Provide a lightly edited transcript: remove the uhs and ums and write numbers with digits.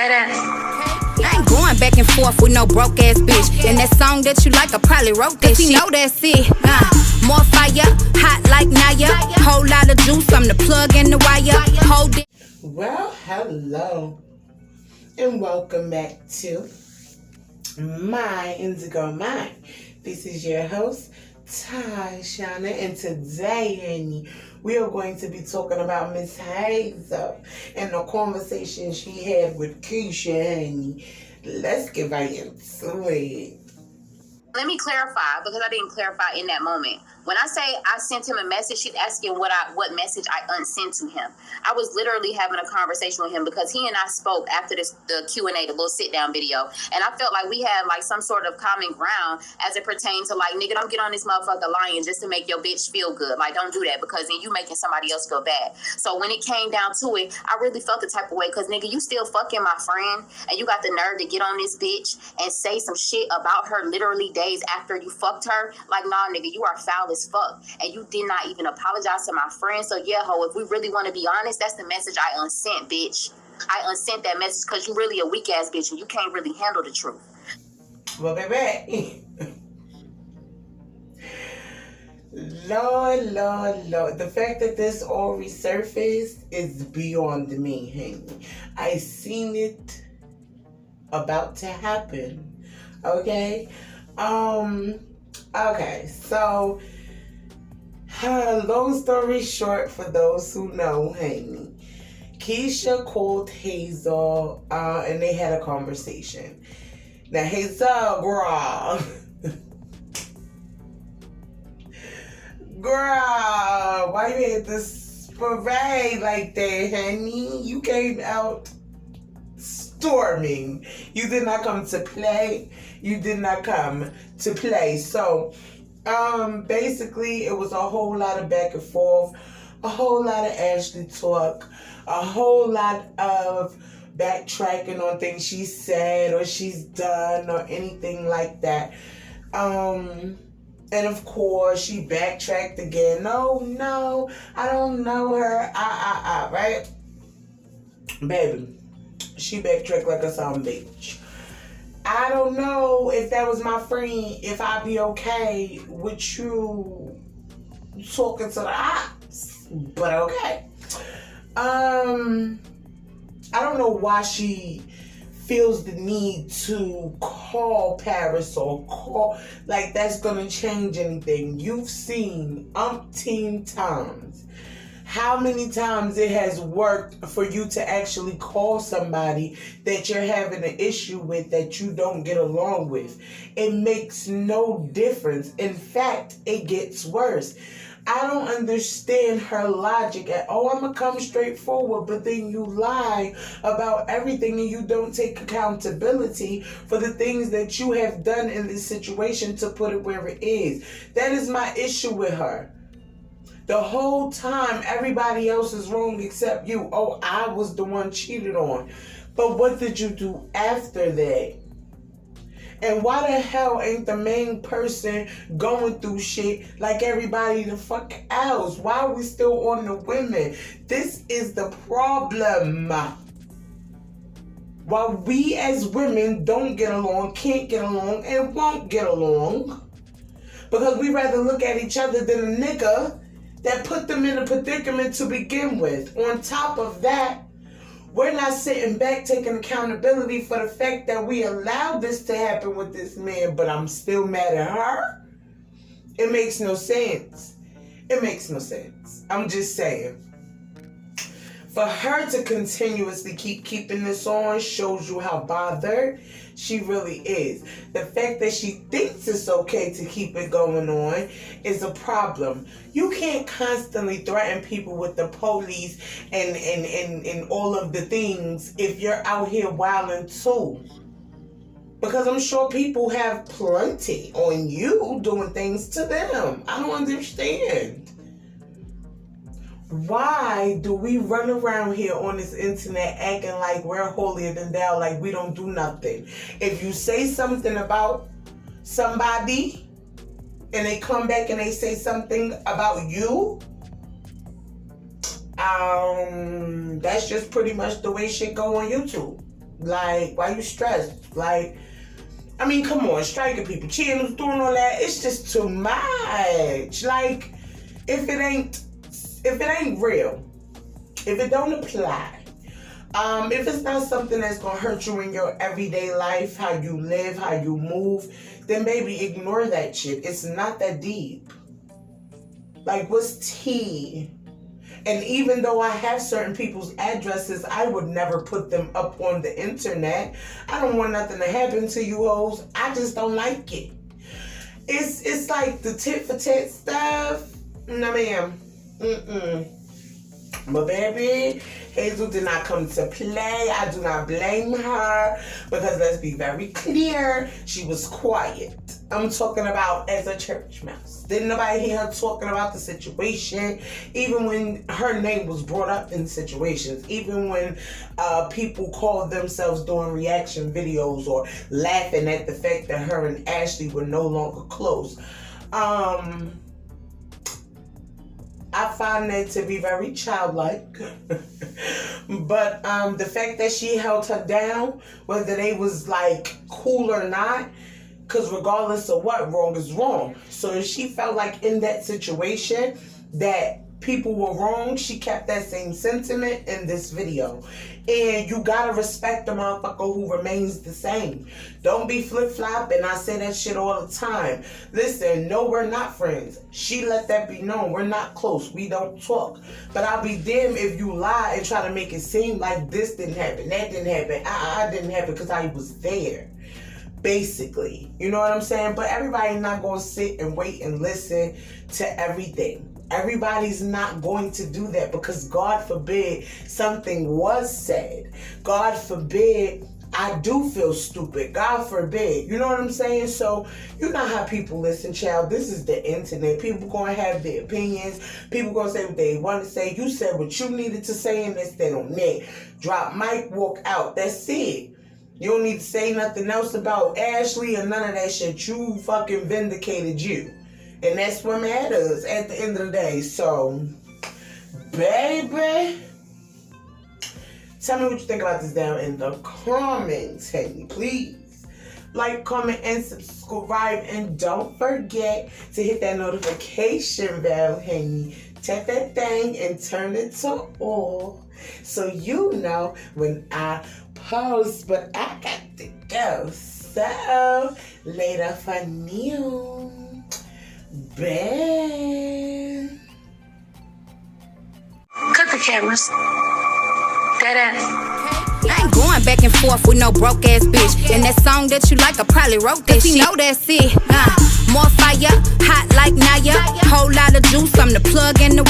I ain't going back and forth with no broke ass bitch. And that song that you like, I probably wrote that shit. He know that's it. More fire, hot like Naya. Whole lot of juice, I'm the plug and the wire. Hold it. Well, hello, and welcome back to my Indigo Mind. This is your host, Shauna, and today, honey, we are going to be talking about Miss Hazel and the conversation she had with Keesha, honey. Let's get right into it. Let me clarify, because I didn't clarify in that moment. When I say I sent him a message, she's asking what message I unsent to him. I was literally having a conversation with him because he and I spoke after the Q&A, the little sit-down video, and I felt like we had like some sort of common ground as it pertains to like, nigga, don't get on this motherfucker lying just to make your bitch feel good. Like, don't do that, because then you making somebody else feel bad. So when it came down to it, I really felt the type of way, because nigga, you still fucking my friend, and you got the nerve to get on this bitch and say some shit about her literally days after you fucked her. Like, nah, nigga, you are foul as fuck, and you did not even apologize to my friend. So yeah, ho, if we really want to be honest, that's the message I unsent, bitch. I unsent that message because you really a weak ass bitch and you can't really handle the truth. Well, baby, Lord, the fact that this all resurfaced is beyond me, honey. I seen it about to happen. Okay, so long story short, for those who know, honey, Keesha called Hazel and they had a conversation. Now, Hazel, girl, why you had this parade like that, honey? You came out storming. You did not come to play. You did not come to play. So, basically, it was a whole lot of back and forth, a whole lot of Ashley talk, a whole lot of backtracking on things she said or she's done or anything like that. And of course, she backtracked again. No, I don't know her. Right? Baby, she backtracked like a son bitch. I don't know if that was my friend, if I'd be okay with you talking to the ops, but okay. I don't know why she feels the need to call Paris or call, like that's gonna change anything. You've seen umpteen times how many times it has worked for you to actually call somebody that you're having an issue with, that you don't get along with. It makes no difference. In fact, it gets worse. I don't understand her logic at, I'm going to come straight forward, but then you lie about everything and you don't take accountability for the things that you have done in this situation to put it where it is. That is my issue with her. The whole time, everybody else is wrong except you. I was the one cheated on. But what did you do after that? And why the hell ain't the main person going through shit like everybody the fuck else? Why are we still on the women? This is the problem. While we as women don't get along, can't get along, and won't get along, because we rather look at each other than a nigga that put them in a predicament to begin with. On top of that, we're not sitting back taking accountability for the fact that we allowed this to happen with this man, but I'm still mad at her. It makes no sense. It makes no sense. I'm just saying. For her to continuously keeping this on shows you how bothered she really is. The fact that she thinks it's okay to keep it going on is a problem. You can't constantly threaten people with the police and all of the things if you're out here wilding too. Because I'm sure people have plenty on you doing things to them. I don't understand. Why do we run around here on this internet acting like we're holier than thou, like we don't do nothing? If you say something about somebody and they come back and they say something about you, that's just pretty much the way shit go on YouTube. Like, why you stressed? Like, I mean, come on, striking people, cheating, doing all that. It's just too much. Like, if it ain't real, if it don't apply, if it's not something that's gonna hurt you in your everyday life, how you live, how you move, then baby, ignore that shit. It's not that deep. Like, what's tea? And even though I have certain people's addresses, I would never put them up on the internet. I don't want nothing to happen to you hoes. I just don't like it. It's like the tit for tat stuff. No, ma'am. But baby, Hazel did not come to play. I do not blame her because let's be very clear, she was quiet. I'm talking about as a church mouse. Didn't nobody hear her talking about the situation, even when her name was brought up in situations, even when people called themselves doing reaction videos or laughing at the fact that her and Ashley were no longer close. I find that to be very childlike. But the fact that she held her down, whether they was like cool or not, because regardless of what, wrong is wrong. So if she felt like in that situation that people were wrong, she kept that same sentiment in this video. And you gotta respect the motherfucker who remains the same. Don't be flip-flopping. I say that shit all the time. Listen, no, we're not friends. She let that be known. We're not close. We don't talk. But I'll be damned if you lie and try to make it seem like this didn't happen, that didn't happen. I didn't happen because I was there. Basically. You know what I'm saying? But everybody's not going to sit and wait and listen to everything. Everybody's not going to do that because God forbid something was said. God forbid I do feel stupid. God forbid. You know what I'm saying? So you know how people listen, child. This is the internet. People going to have their opinions. People going to say what they want to say. You said what you needed to say and let's stand on that. Drop mic, walk out. That's it. You don't need to say nothing else about Ashley or none of that shit. You fucking vindicated you. And that's what matters at the end of the day. So, baby, tell me what you think about this down in the comments, honey. Please like, comment, and subscribe. And don't forget to hit that notification bell, honey. Tap that thing and turn it to all so you know when I post. But I got to go. So, later for now. Bad. Cut the cameras. Dead ass. I ain't going back and forth with no broke ass bitch. And that song that you like, I probably wrote that shit. You know that's it. More fire, hot like Naya. Whole lot of juice, I'm the plug in the